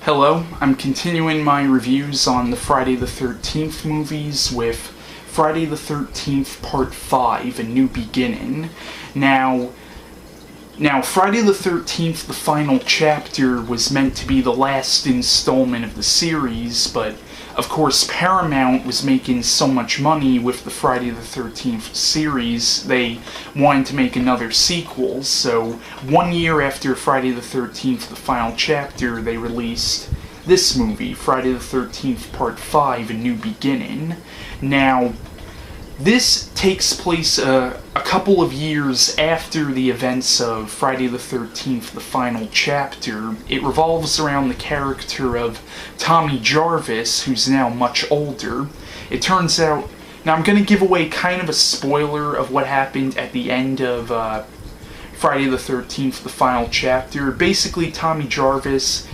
Hello, I'm continuing my reviews on the Friday the 13th movies with Friday the 13th Part 5, A New Beginning. Now, Friday the 13th, the final chapter, was meant to be the last installment of the series, but of course Paramount was making so much money with the Friday the 13th series, they wanted to make another sequel, so 1 year after Friday the 13th, the final chapter, they released this movie, Friday the 13th Part 5, A New Beginning. Now, this takes place a couple of years after the events of Friday the 13th, the final chapter. It revolves around the character of Tommy Jarvis, who's now much older. It turns out, now I'm going to give away kind of a spoiler of what happened at the end of Friday the 13th, the final chapter. Basically, Tommy Jarvis,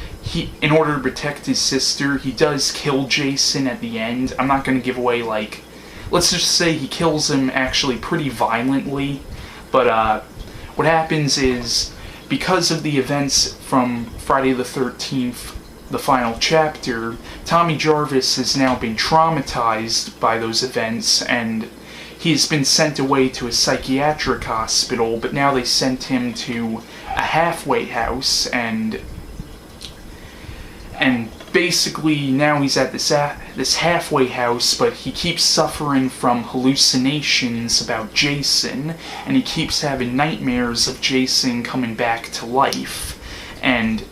in order to protect his sister, he does kill Jason at the end. I'm not going to give away, let's just say he kills him actually pretty violently, but what happens is, because of the events from Friday the 13th, the final chapter, Tommy Jarvis has now been traumatized by those events, and he's been sent away to a psychiatric hospital, but now they sent him to a halfway house, and basically now he's at this halfway house, but he keeps suffering from hallucinations about Jason, and he keeps having nightmares of Jason coming back to life. And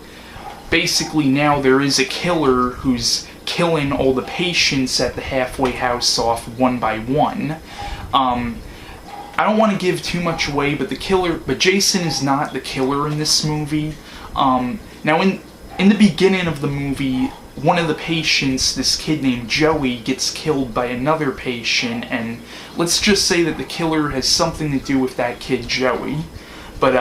basically now there is a killer who's killing all the patients at the halfway house off one by one. I don't want to give too much away, but Jason is not the killer in this movie. Now in the beginning of the movie, one of the patients, this kid named Joey, gets killed by another patient, and let's just say that the killer has something to do with that kid Joey. But,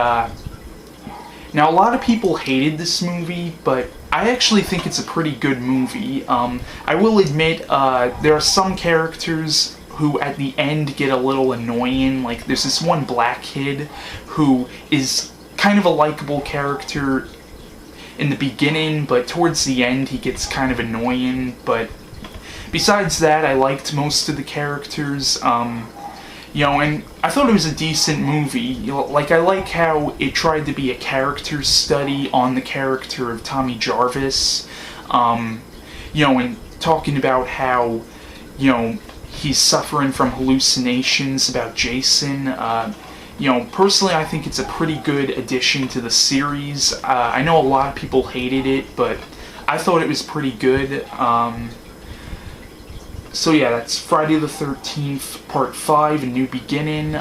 now a lot of people hated this movie, but I actually think it's a pretty good movie. I will admit, there are some characters who at the end get a little annoying. Like, there's this one black kid who is kind of a likable character in the beginning, but towards the end he gets kind of annoying. But besides that, I liked most of the characters, and I thought it was a decent movie. I like how it tried to be a character study on the character of Tommy Jarvis, and talking about how, he's suffering from hallucinations about Jason. Personally, I think it's a pretty good addition to the series. I know a lot of people hated it, but I thought it was pretty good. So yeah, that's Friday the 13th, Part 5, A New Beginning.